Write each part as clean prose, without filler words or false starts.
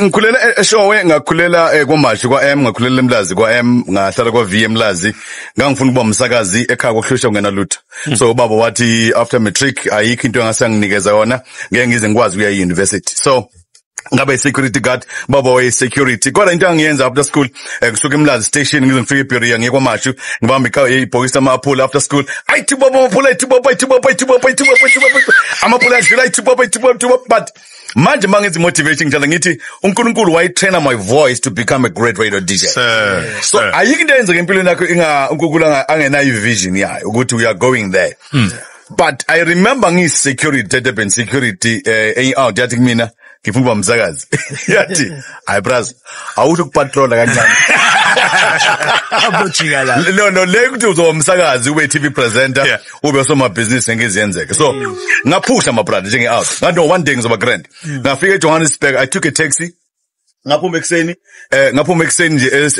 ngikhulela eshowe ngakhulela kwaMashi kwaM ngakhulela eMlazi kwaM ngahlala kwaV eMlazi ngangifuna ukuba umsakazi ekhaya kohlusha ungena lutho so baba wathi after matric ayikho into engasanginikeza yona ngeke ngize ngikwazi ukuya e-university so ngabe security guard baba way security kodwa into angiyenza after school kusuka eMlazi station ngize ngifike ePiria ngiye kwaMashi ngibamba ibhokisi amaphula after school ayithi baba amaphula amaphula adlula ayithi baba but manje mangenza motivation njalo ngithi uNkulunkulu wayitrainer my voice to become a great radio DJ so ayikho into eyenza ngempilweni yakho uNkulunkulu angenayo vision yayo ukuthi we are going there but I remember security Durban security out yathi mina ngifuna ukuba umsakazi yathi hayi bras awuthi ukupatrola kancane abojika la no le kuthi uzoba umsakazi ube TV presenter ube soma business engizenzeke so ngaphusha my brother njenge out ngathi one day ngizoba grand ngafika eJohannesburg I took a taxi ngaphuma ekseni nje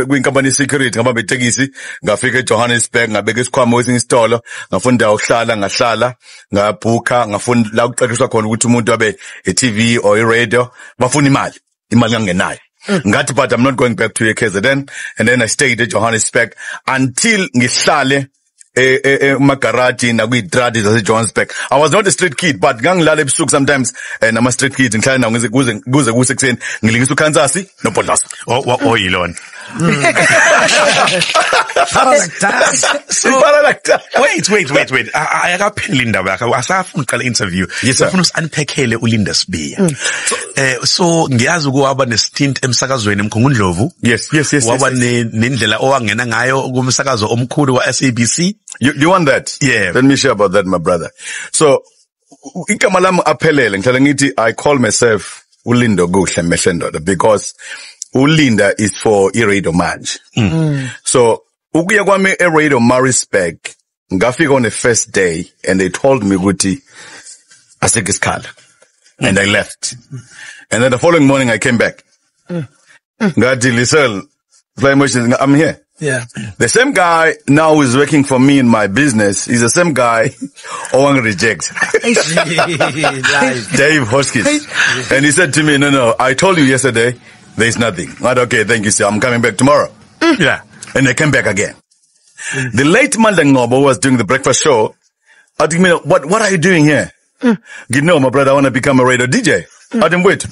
kwinkampani security ngabamba itekisi ngafika eJohannesburg ngabeka isikhwama kwesinye isitolo ngafunda ukuhlala ngahlala ngabhuka ngafunda la kuqeqeshwa khona ukuthi umuntu abe eTV or iradio bafuna imali ngangenayo ngathi but I'm not going back to KZN and then I stayed at Johannesburg until ngihlale magaraji nakwidradi zase Johannesburg. I was not a street kid but ngangilala ebusuku sometimes nama street kids ngihlala nawo kuze kusekuseni ngilingisa uKansas noPondlosa yilona wait ayakapheli indaba yakho asafuna uqala interview sifuna usanpekhele uLinda Sibiya so ngiyazi ukuba nestint emsakazweni eMkhongondlovu yes waba nendlela owangena ngayo kumsakazo omkhulu wa SABC you want that yeah let me share about that my brother so igama lami aphelele ngihlala ngithi I call myself uLindo Kuhle Mehlendoda because uLinda is for iRadio manje so ukuya kwami eRadio Maritzburg ngafika on the first day and they told me ukuthi asike isikhala and I left and then the following morning I came back ngathi listen fly motion I'm here the same guy now is working for me in my business is the same guy who rejects Dave Hoskins and he said to me no I told you yesterday there's nothing. Not okay, thank you, sir. I'm coming back tomorrow. Yeah. And I came back again. The late Mandla Ngobo was doing the breakfast show. I think, what are you doing here? You know, my brother, I want to become a radio DJ. I didn't wait.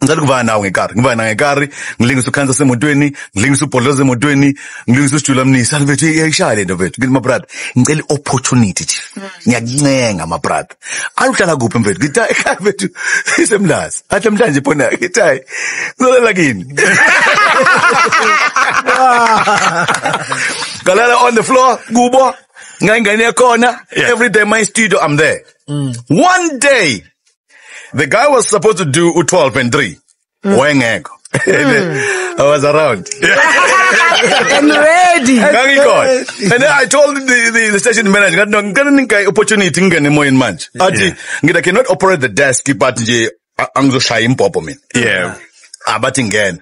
Ngizali kuva nawo ngekari ngilingisa uKansas emotweni ngilingisa uPondlosa emotweni ngilingisa uSjula Mnisi alibethu iyayishaya lento bethu ngithi my brother ngicela opportunity nje ngiyakuncenga my brother aluhlala kuphi mfethu ngithi ekhaya bethu isemlazi athi mhlanje phona ngithi hayi ngizolala kini galala on the floor kubo ngangene khona every day my studio I'm there one day the guy was supposed to do 12 and 3. Wengeko. I was around. And ready. And then I told the station manager, no, ngika opportunity ngene mo in manje. Athi ngida cannot operate the desk but nje angizoshaya impopo mina. Yeah. Abathi ngene.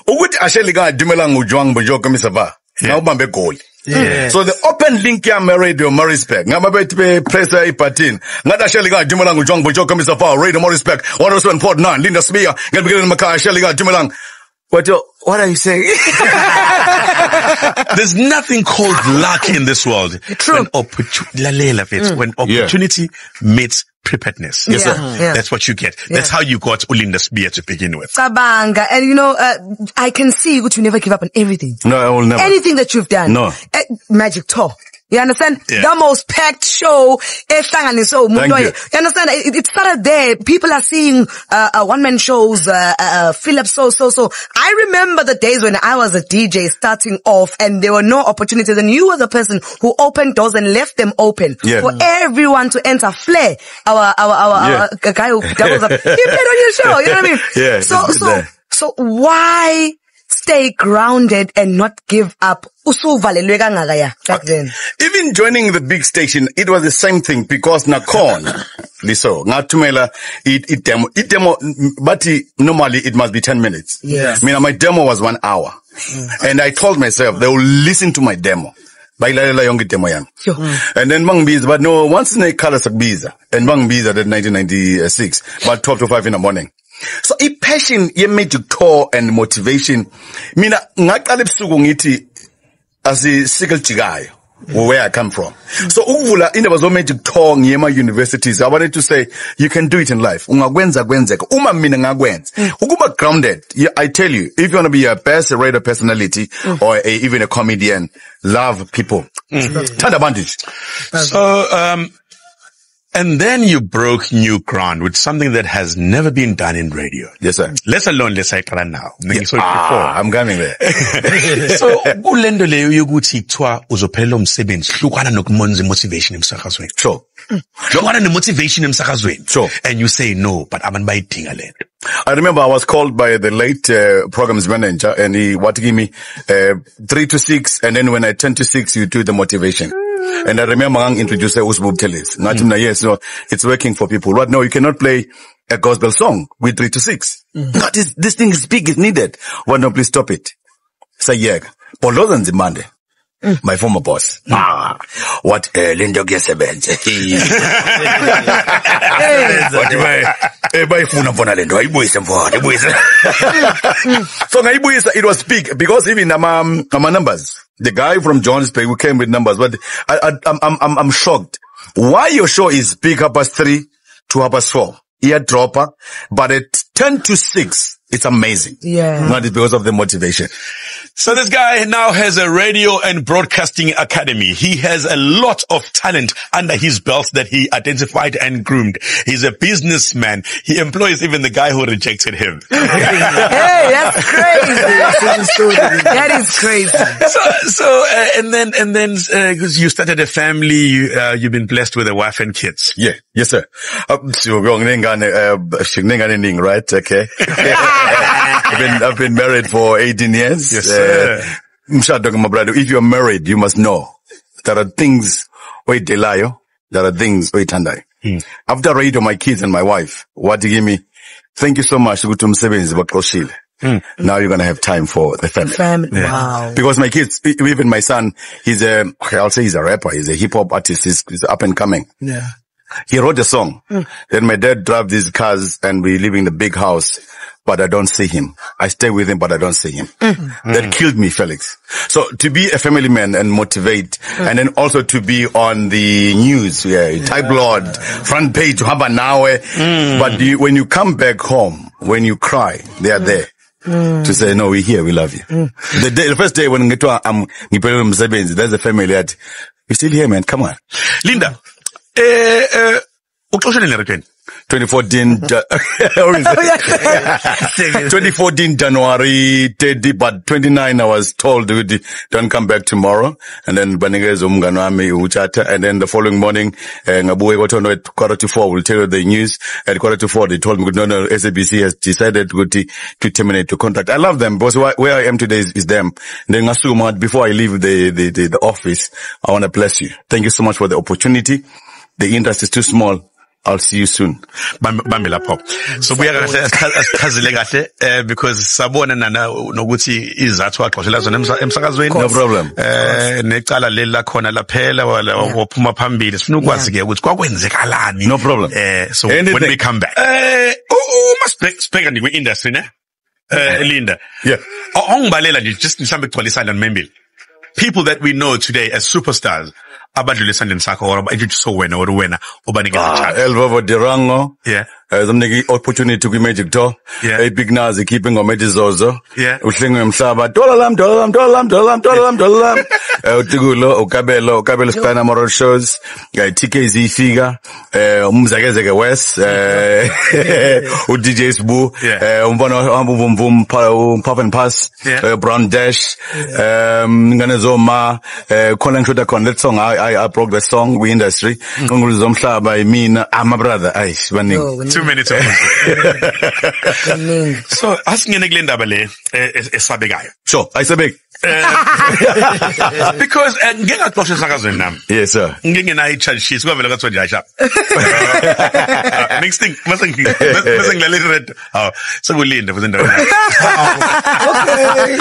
Ukuthi asheli ka dumela ngujwang bojo komisava. Na ubambe goal. Yeah. So the open link yami Radio Maritzburg ngaba bethi press ibutton ngathi Shelley ka Dumelang uJong Bojo Mr. Power Radio Maritzburg 107.9 Linda Sibiya ngibikele emakhaya Shelley ka Dumelang what are you saying? There's nothing called luck in this world. True. When opportunity meets preparedness. Yes, sir. That's what you get. That's how you got uLinda Sibiya to begin with. Sabanga. And you know, I can see that you never give up on everything. No, I will never. Anything that you've done. No. Magic Tour. You understand? Yeah. The most packed show. Thank you. You understand? It started there. People are seeing, one-man shows, Philip, so. I remember the days when I was a DJ starting off and there were no opportunities and you were the person who opened doors and left them open for everyone to enter. Flair, our guy who doubles up. He played on your show. You know what I mean? Yeah. So why stay grounded and not give up? Back then. Even joining the big station, it was the same thing because Nakon, liso, ngatumela, it demo, but normally it must be 10 minutes. Yes. I mean, my demo was 1 hour. And I told myself they will listen to my demo. And then Mangbiza, but no, once in a color Biza, and Mangbiza in 1996, about 12 to 5 in the morning. So it passion ye Magic Tour and motivation. Mina ngaqala ebusuku ngithi asisikele jikayo. Where I come from. So ukuvula indaba zo Magic Tour ngiyema universities, I wanted to say you can do it in life. Ungakwenza kwenzeka. Uma mina ngakwenza. Ukuba grounded. I tell you, if you want to be a best radio personality or even a comedian, love people. Tanda advantage. So and then you broke new ground with something that has never been done in radio. Yes, sir. Let's alone let's say now. I'm coming there. So kulendo leyo yokuthi kuthiwa uzophelela umsebenzi hlukana nokumonza motivation emsakazweni. Sure. Hlukana nemotivation emsakazweni. Sure. And you say no, but abantu bayidinga lento. I remember I was called by the late programs manager and he wanted to give me 3 to 6 and then when I turn to 6 you do the motivation. And I remember I introduced Usbu Teles. Yes, no, it's working for people. What? No, you cannot play a gospel song with 3 to 6. God, this thing is big, it's needed. What? No, please stop it. Say, yeah. Polo Monday. My former boss. What? Lindo Gesebenz. So it was big because even my numbers. The guy from Johannesburg who came with numbers, but I'm shocked. Why your show is big 3:30 to 4:30? Eardropper, but at 10 to 6, it's amazing. Yeah. Not because of the motivation. So this guy now has a radio and broadcasting academy. He has a lot of talent under his belt that he identified and groomed. He's a businessman. He employs even the guy who rejected him. Hey, that's crazy. That is crazy. And then, because you started a family, you've been blessed with a wife and kids. Yeah. Yes, sir. Right? Okay. I've been married for 18 years. Yes, sir. If you're married, you must know there are things wait delayo. There are things wait tandai. After radio, my kids and my wife, what do you give me? Thank you so much. Now you're going to have time for the family. Yeah. Wow. Because my kids, even my son, I'll say he's a rapper. He's a hip hop artist. He's up and coming. Yeah. He wrote a song. Then my dad drives these cars and we live in the big house, but I don't see him. I stay with him, but I don't see him. That killed me, Felix. So to be a family man and motivate, and then also to be on the news, tabloid, front page, but when you come back home, when you cry, they are there. To say, no, we're here, we love you. The first day when there's a family that, we're still here, man, come on. Linda, 2014, 2014 January 30, but 29 I was told, don't come back tomorrow. And then and then the following morning, at 3:45 we'll tell you the news. At 4:45 they told me, no, SABC has decided to terminate the contract. I love them because where I am today is them. Then before I leave the office, I want to bless you. Thank you so much for the opportunity. The industry is too small. I'll see you soon. Bambela pop. So we are because sabona nokuthi izathu aqoshela zona emsakazweni. No problem. Necala lela khona laphela wala ophuma phambili. Sifuna ukwazi ke ukuthi kwakwenzekalani. No problem. So anything. When we come back. Must speak on the industry, ne? Linda. Yeah. Ongibalela nje just mhlambe ugcwalisana nomembili. People that we know today as superstars. Abadlule esandleni sakho or introduce wena or wena obanikeza chance. Elvovo Dirango. Yeah. Somniki opportunity ku Magic Tour. Yeah. A big nazi keeping Omedizozo. Yeah. Uhlenga emhlaba. Dollar. Utigulo, Ukabelo Spana Moral shows. TKZ figure. Umzagezeke West. DJ's Boo. Yeah. Puff and Pass. Yeah. Brown Dash. Nganezoma. Calling to the con. That song, I broke the song, we industry. Zomhlaba, my brother. Too many times. So, asking Glenda Bale, Sabegayo. Sure, I Sabek. Because ngingaxoxa esakazweni nami. Yes, sir. Ngingena charge sheet kwavela kwathi nje ayisha. Next thing mase ngilalela red. Oh, sekulinde futhi endaweni. Okay.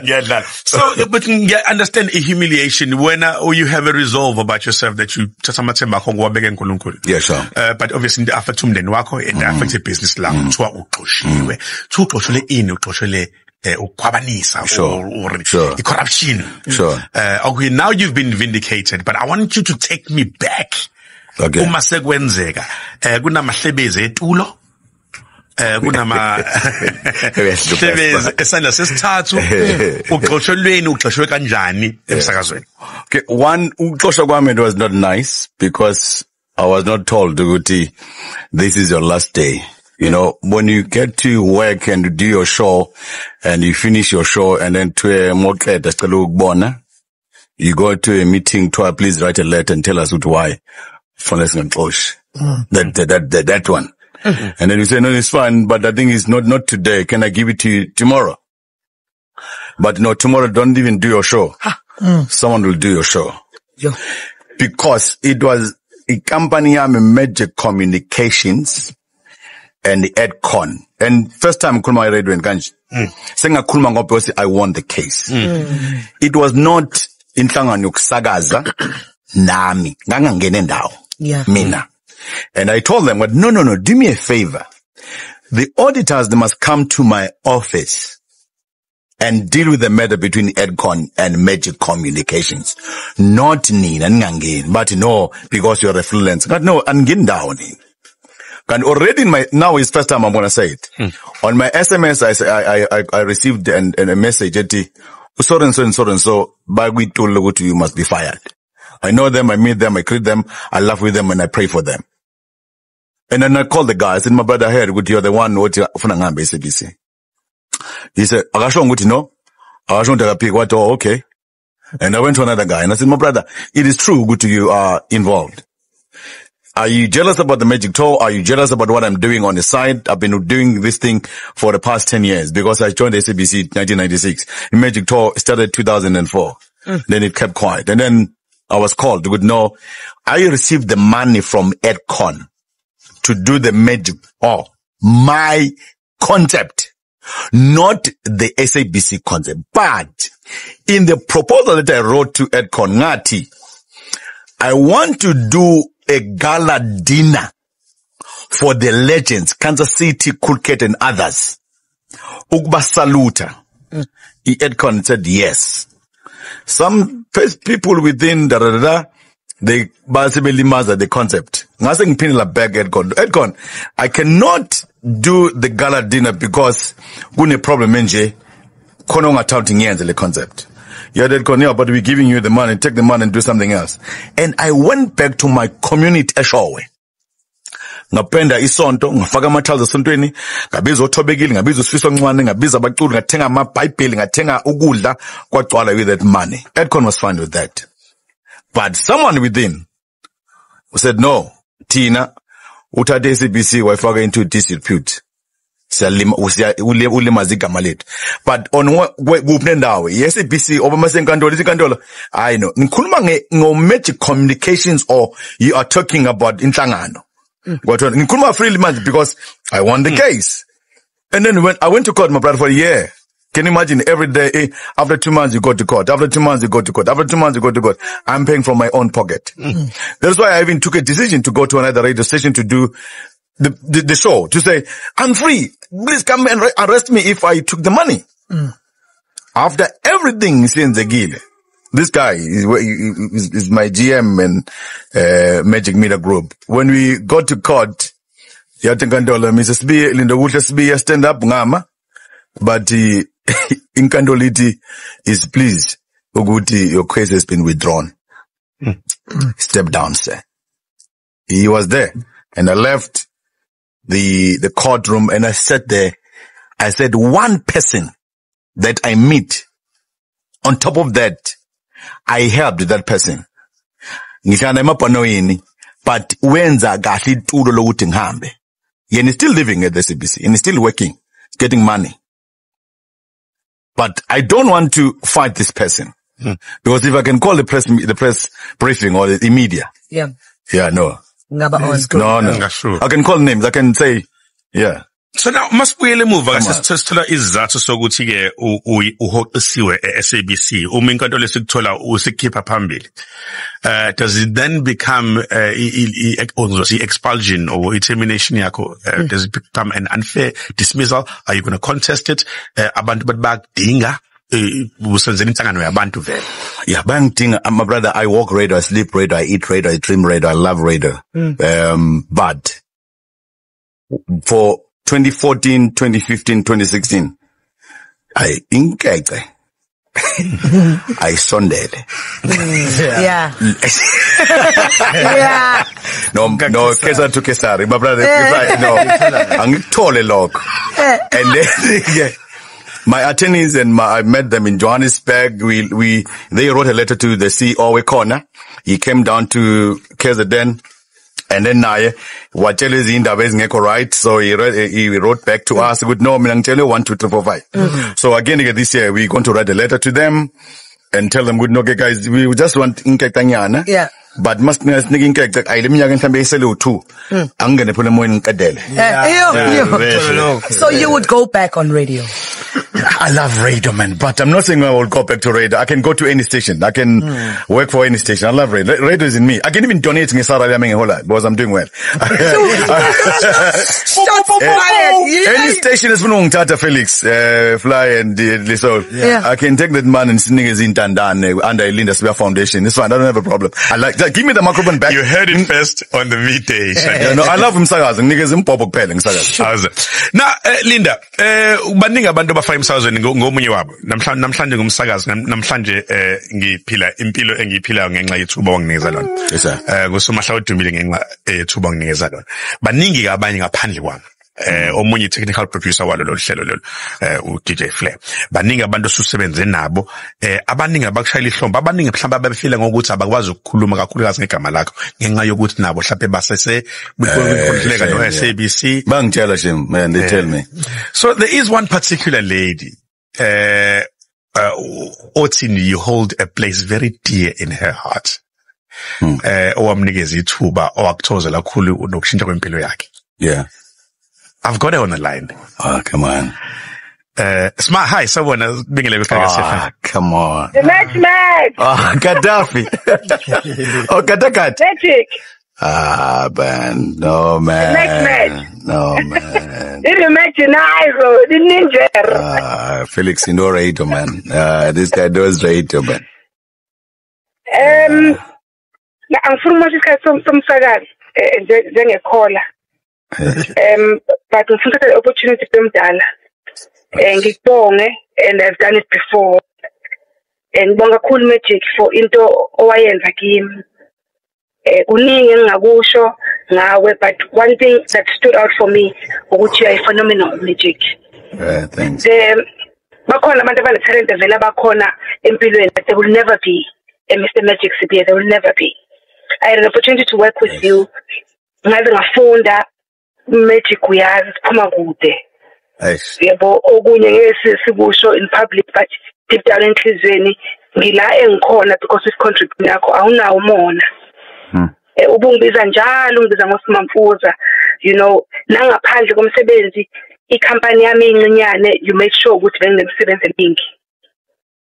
Ngiyadlala. So but you understand a humiliation when you have a resolve about yourself that you just amathemba akho ngwabeke enkulunkulu. Yes, sir. But obviously it affects umndeni wakho and affects the business lakho. Kuthiwa uxoshiwe. Uxoshele ini uxoshele ukhwabanisa or corruption. Sure. Okay, now you've been vindicated, but I want you to take me back. Okay. Uma sekwenzeka kunamahlebezi etulo kunama hlebezi esandla sesithathu uxoshelweni uxoshwe kanjani emsakazweni. Okay, one uxoshwa kwami it was not nice because I was not told ukuthi this is your last day. You know, when you get to work and do your show and you finish your show and then you go to a meeting to please write a letter and tell us why. That one. And then you say, no, it's fine, but I think it's not today. Can I give it to you tomorrow? But no, tomorrow don't even do your show. Someone will do your show. Because it was a company, Magic Communications, and the EdCon. And first time Kulma Radio and Ganj. Saying a Kulma Ngopi, I won the case. It was not inhlangano yokusakaza nami. Ngangangene ndawo. Mina. And I told them, no, do me a favor. The auditors, they must come to my office and deal with the matter between EdCon and Magic Communications. Not Nina Ngangin, but no, because you're a freelance. No, Angin down. And already now is first time I'm going to say it. On my SMS, I received a message that so and so, by we told you must be fired. I know them, I meet them, I greet them, I laugh with them and I pray for them. And then I called the guy, I said, my brother, I heard you're the one what SABC. He said, no? Okay. And I went to another guy and I said, my brother, it is true, you are involved. Are you jealous about the Magic Tour? Are you jealous about what I'm doing on the side? I've been doing this thing for the past 10 years because I joined SABC 1996. The Magic Tour started 2004. Then it kept quiet. And then I was called to know, I received the money from EdCon to do the Magic. Oh, my concept, not the SABC concept. But in the proposal that I wrote to EdCon, Ngati, I want to do a gala dinner for the legends, Kansas City, Kulket and others. Ugba Saluta. EdCon said yes. Some people within they basically master the concept. Nothing pinning back EdCon. EdCon, I cannot do the gala dinner because gune problem nje kono ngataunting yenze the concept. Yeah, but we're giving you the money, take the money and do something else. And I went back to my community eshowe. Ngapenda isonto, ngafaka amathalza esontweni, ngabiza othobekile, ngabiza usifiso ncwane, ngabiza abaculi, ngathenga amabhayibheli, ngathenga ukudla, kwagcwala with that money. EdCon was fine with that. But someone within said, no, Tina, uthathe SABC wayifaka into disrepute. But on kupnendawo SABC obama senkantolo isinkantolo I know ngikhuluma ngo Magic Communications or you are talking about inhlangano ngikhuluma freely manje because I won the case. And then when I went to court, my brother, for a year, can you imagine every day, after 2 months you go to court, after 2 months you go to court, after 2 months you go to court. I'm paying from my own pocket. That's why I even took a decision to go to another radio station to do the show, to say, I'm free. Please come and arrest me if I took the money. After everything since the gig, this guy is my GM and Magic Media Group. When we got to court, yatinkandola Mrs. B, Linda Woodless B, stand up ngama, but inkandoliti is pleased. Uguti, your case has been withdrawn. Step down, sir. He was there, and I left the courtroom and I sat there. I said, one person that I meet, on top of that, I helped that person. But wenza kahle itulo lokuthi ngihambe. Yena is still living at the CBC and he's still working, getting money. But I don't want to fight this person. Because if I can call the press briefing or the media. Yeah. Yeah, no. No. That's true. I can call names. I can say, yeah. So now, masibuyele emuva sesithola izathu sokuthi ke uhoqisiwe SABC uma inkantolo lesikuthola usikhipha phambili. Does it then become expulsion or termination yakho? Does it become an unfair dismissal? Are you going to contest it? Abantu bakudinga usenzela inhlangano yabantu vele. Yeah, bangidinga, my brother, I walk radar, I sleep radar, I eat radar, I dream radar, I love radar. But for 2014, 2015, 2016, I inkeke. I sondele. Yeah. Yeah. No, kesa to kesari. My brother, angitole lokho. And then, yeah. My attorneys I met them in Johannesburg. They wrote a letter to the CEO Corner. He came down to KZN. And then watshela izindaba ezingekho right, so he wrote back to us with no, mina ngitshele 1 2 3 4 5. So again this year we're going to write a letter to them and tell them good no, okay guys, we just want inkekanyana. Yeah. But must nigga inkeke ayileminyaka mhlambe isele u2 angene phela emoyeni ngikadele. So you would go back on radio? I love radio, man, but I'm not saying I will go back to radio. I can go to any station. I can work for any station. I love radio. Radio is in me. I can even donate in Sarah because I'm doing well. Any station is from Tata Felix, Fly and Lisol. I can take that man and sing his in Tandan under Linda Spear Foundation. It's fine. I don't have a problem. I like that. Give me the microphone back. You heard it first on the midday. No, I love him. Niggas impopo pelling. Now, Linda, baninga abantu bafaya emsakazweni ngomunye wabo. Namhlanje ngumsakazi, namhlanje ngiphila impilo engiyiphilayo ngenxa yethuba wanginikeza lona. Yes sir. Kusomahla odumile ngenxa yethuba wanginikeza lona. Baningi ke abanye ngaphandle kwami. Omunye technical producer walo lo hlelo lolo uDJ Flair. Baningi abantu osusebenze nabo, abaningi abakushayela ihlombe, abaningi mhlawumbe abafila ngokuthi abakwazi ukukhuluma kakhulukazi ngegama lakho ngenxa yokuthi nabo mhlawumbe basese bikhululeka no SABC. Bangitshela Jim, man, they tell me. So there is one particular lady, Otini, you hold a place very dear in her heart. Owamnikeza ithuba owakuthozela kakhulu nokushintsha kwempilo yakhe. Yeah. I've got her on the line. Oh, come on. Smart, hi, someone else. Come on. The match. Oh, Gaddafi. Oh, Gadakat. Magic. Man. No, man. The next match. No, man. Didn't match the ninja. Felix, you know radio, man. This guy knows radio, man. I'm from some saga, caller. But ngifuna the opportunity kumdala. Ngikubonge, and I've done it before. And bonga cool magic for into owayenza kimi. Kuningi engakusho ngawe, but one thing that stood out for me ukuthi you are phenomenal magic. Thanks. Bakhona abantu abanetalent vele abakhona empilweni, there will never be a Mr. Magic Sibia, there will never be. I had an opportunity to work with you. Ngaze ngafunda magic uyazi siphuma kude. Yebo okunye ngeke sikusho in public, but deep down enhlizweni ngila engikhona because with contribute yakho awunawo umona. Ubungibiza njalo ungibiza ngoSimamfuza, you know, nangaphandle komsebenzi icompany yami encinyane you make sure ukuthi benginemsebenzi eningi.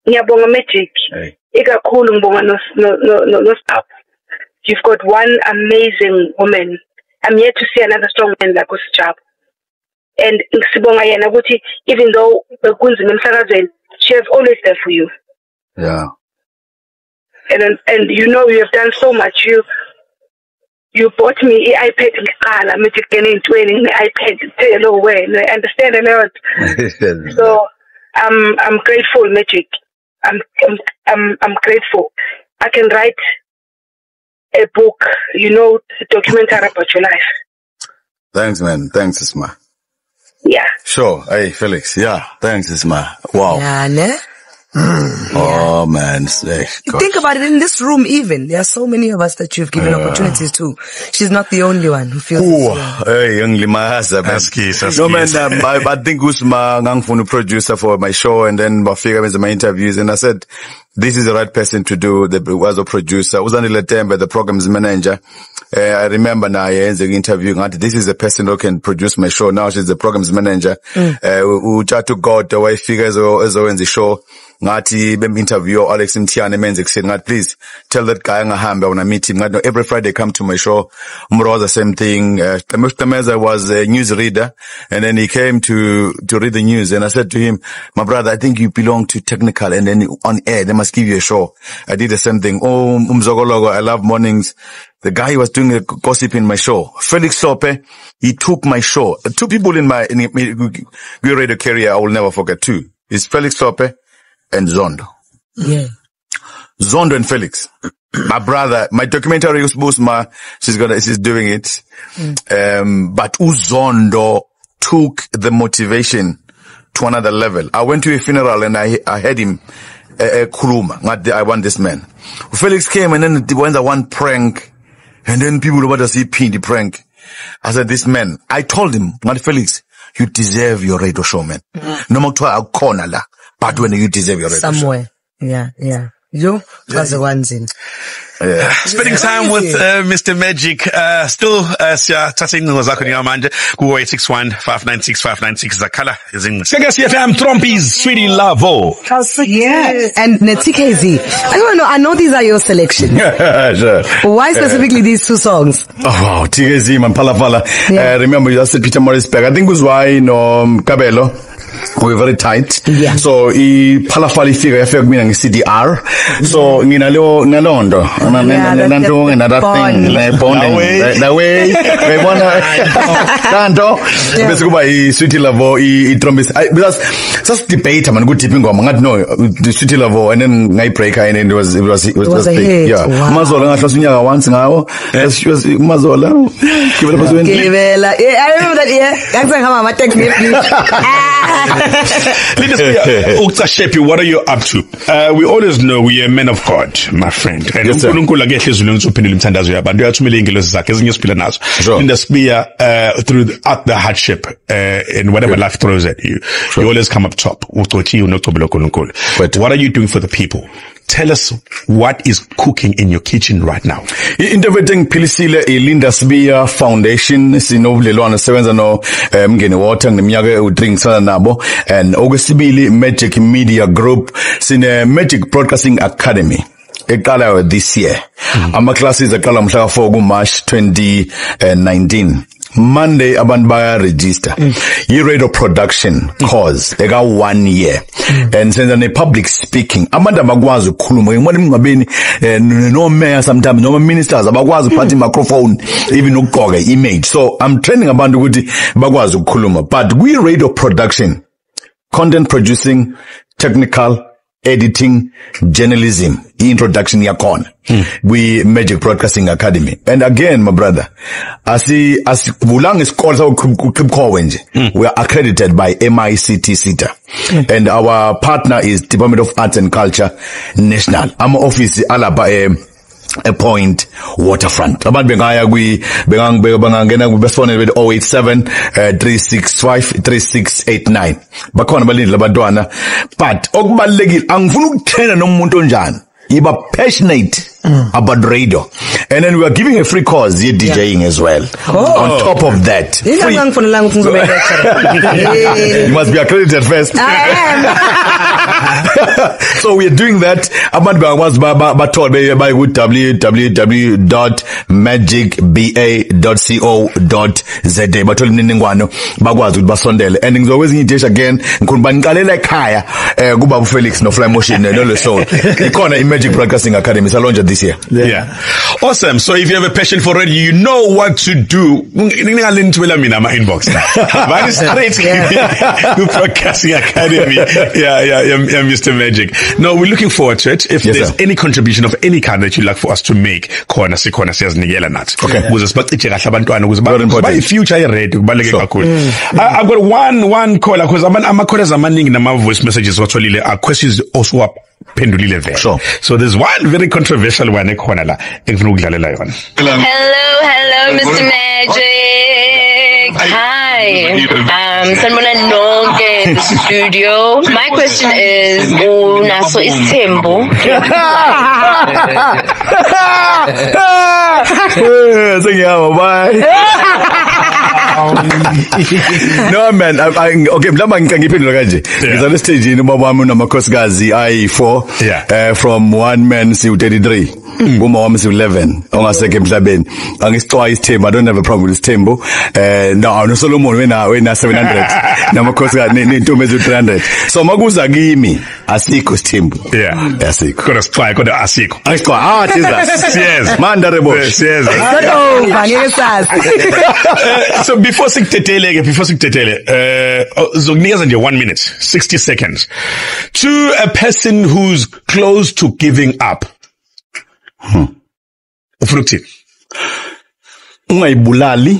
Ngiyabonga magic. Ikakhulu ngibonga no staff. You've got one amazing woman. I'm yet to see another strong man like Usijabu. And ngibonga yena ukuthi even though bekunzima emsakazweni, she has always there for you. Yeah. And you know you have done so much. You bought me an iPad ngiqala magic getting training the iPad hello when I understand a lot. So I'm grateful, magic. I'm grateful. I can write a book, you know, a documentary about your life. Thanks, man. Thanks, Isma. Yeah. Sure. Hey, Felix. Yeah. Thanks, Isma. Wow. Yeah, ne? Oh man, God. Think about it, in this room even, there are so many of us that you've given opportunities to. She's not the only one who feels this way. Hey, young Limahaza, man. No man, I think Usma ngangfuna producer for my show, and then bafika benza my interviews, and I said, this is the right person to do was a producer. Uzanile Tembe, the program's manager. I remember now, the interview, this is the person who can produce my show. Now she's the program's manager. Uchatu God, the way figures in the show. Ngati bem interview Alex Mtiane Menzik said, please tell that guy ngahambe when I meet him. Every Friday come to my show. Umro the same thing. Tameza was a news reader, and then he came to read the news, and I said to him, my brother, I think you belong to technical, and then on air they must give you a show. I did the same thing. Oh, Umzogologo, I love mornings. The guy who was doing a gossip in my show, Felix Sope, he took my show. Two people in my radio career I will never forget too. It's Felix Sope and Zondo. Yeah. Zondo and Felix. My brother, my documentary Usbusma, she's doing it. But Uzondo took the motivation to another level. I went to a funeral and I had him, Kuruma. I want this man. Felix came and then he went one prank, and then people about to see pinned the prank. I said, this man, I told him, Felix, you deserve your radio show, man. No matter how corner la. But when you deserve your radio somewhere. Show. Yeah. You was the ones in. Yeah. Spending time with Mr. Magic. Still chatting ngozakho niyamanje ku 0861-596-596 zakhala izinqisi. Legacy FM Trompies Sweetie Lavo. Yeah. And TKZ. I know these are your selection. Sure. Why specifically these two songs? Oh wow, TKZ man Phala. Remember you said Peter Morris back. I think it was why Kabelo. We're very tight. Yeah. So Palafali figure I felt me in CDR. So nalondo. Nanto another thing. The way. We wanna tanto. Bese kuba Sweetie Lavo Trombis. Because just debate man good tipping ngoma ngathi no the Sweetie Lavo and then ngai breaker and then it was a big. Hit. Yeah. Mazola ngahla unyaka once ngawo. Mazola. Givela. I remember that ngakuse ngihamba ama text me. Ukta Shepi, what are you up to? We always know we are men of God, my friend. And uNkulunkulu akekho ezulwini uzophendula imithandazo yabantu. Uyathumela ingelosi zakhe ezinye siphila nazo. In the spear throughout the hardship and whatever life throws at you. You always come up top. But what are you doing for the people? Tell us what is cooking in your kitchen right now. Interpreting Pilisile Linda Spear Foundation sinobulelwana sebenza no Mngeni Water ngeminyaka udrinks nabo, and Augustibili Magic Media Group sine Magic Broadcasting Academy eqala this year. Ama classes aqala mhla ka 4 ku March 2019. Monday abantu baya register. Radio production course eka 1 year. And senza ne public speaking. Abantu abakwazi ukukhuluma ngabeni no mayor sometimes no ministers abakwazi ukuphatha microphone even ukugqoka image. So I'm training abantu ukuthi bakwazi ukukhuluma. But we radio production, content producing, technical, editing, journalism, introduction yakona. We Magic Broadcasting Academy. And again, my brother, Bulang is called we are accredited by MICT SITA. And our partner is Department of Arts and Culture National. Our office Alaba a point waterfront. Abantu bengaya bengangena kubesifone with 087 365 3689. Bakhona balindi labantwana. But okubalekile angifuni ukuthena nomuntu onjani. Iba passionate about radio. And then we are giving a free course here DJing as well. On top of that. You must be accredited first. I am. So we are doing that. Abantu was by www.magicba.co.za. Bathola ininingwane bakwazi ukuthi basondele. And ngizokwenza ngidesha again ngikhuluma ngiqalela ekhaya kuba uFelix no Fly Motion no show. Ikhona iMagic Broadcasting Academy salonja this year. Yeah. Awesome. So if you have a passion for radio, you know what to do. Inbox. Straight to Broadcasting Academy. Yeah, Mr. Magic. No, we're looking forward to it. If there's any contribution of any kind that you'd like for us to make, khona siyaznikela nathi. Okay. Ukuze sibaciche kahle abantwana ukuze important. future ye-radio kubaluleke kakhulu. I've got one caller because ama-callers amaningi nama-voice messages watholile are questions also pendulile there. Sure. So there's one very controversial one ekhona la engifuna ukudlalela yona. Hello, Mr. Magic. Hi. Sanibona nonke in the studio. My question is, unaso isithembu? No man, okay, mhlamba ngiphendula kanje. Ngizale stage ini baba wami namakhosikazi ayi4 from one man siu 33. Uma wami siu 11 ongaseke emhlabeni. Angisixwa isithembu, I don't have a problem with isithembu. No Solomon wena 700 namakhosikazi nentombi ezu 300. So makuza kimi asikho isithembu. Asikho. Kodwa sixwaye kodwa asikho. Ayixwa Jesus. Yes. Manda rebo. Yes. Ngeke sazi. So before sikuthetheleke zokunikeza nje 1 minute 60 seconds to a person who's close to giving up. Ufuna ukuthini? Ungayibulali,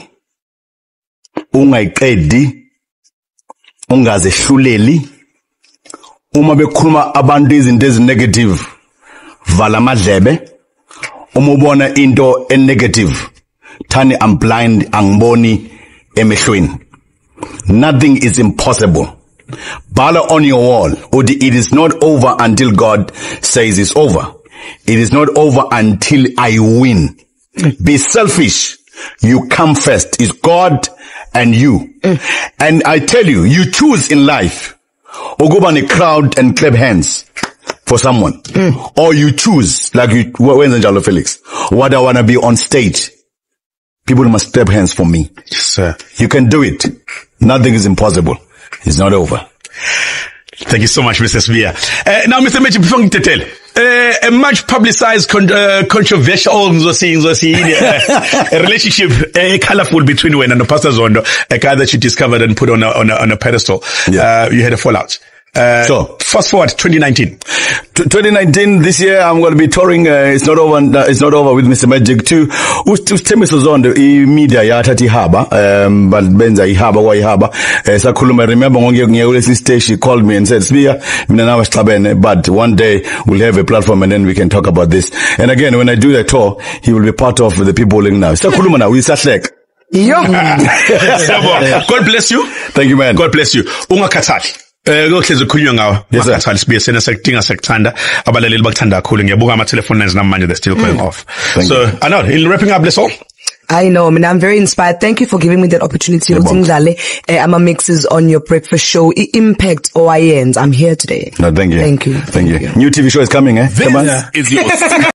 ungayiqedi, ungazehluleli. Uma bekhuluma abantu izinto ezinegative, vala amadlebe. Uma ubona into enegative, thani I'm blind, angiboni emehlweni. Nothing is impossible. Bala on your wall. It is not over until God says it's over. It is not over until I win. Be selfish. You come first. It's God and you. And I tell you, you choose in life. Or go on a crowd and clap hands for someone. Or you choose, like when's Njalo Felix? What I want to be on stage. People must clap hands for me. Yes, sir. You can do it. Nothing is impossible. It's not over. Thank you so much, Mr. Sbia. Now, Mr. Magic, before you tell, a much publicized, controversial, a relationship, colorful between Wayne and the Pastor Zondo, a guy that you discovered and put on a pedestal. You had a fallout. So fast forward 2019. 2019, this year I'm going to be touring. It's not over with Mr. Magic too. Usithembiso Zondo media yathathi ihaba but benza ihaba kwa ihaba sakhuluma. Remember ngiyekule stage, she called me and said, Sbia, mina nawe sixabene, but one day we'll have a platform and then we can talk about this. And again, when I do the tour, he will be part of the people now. Sakhuluma now, uyisahleka. God bless you. Thank you, man. God bless you. Ungakhathali. Ngohlezi ukukhulunywa ngawo makhathali Sibia sena sekudinga sekuthanda abalaleli bakuthanda kakhulu. Ngiyabuka ama telephone lines namanje they're still going off. So I know in wrapping up this all, I know, I mean, I'm very inspired. Thank you for giving me that opportunity. I'm a mixes on your breakfast show. Impact OINs. I'm here today. No, thank you. Thank you. New TV show is coming, eh? This is yours.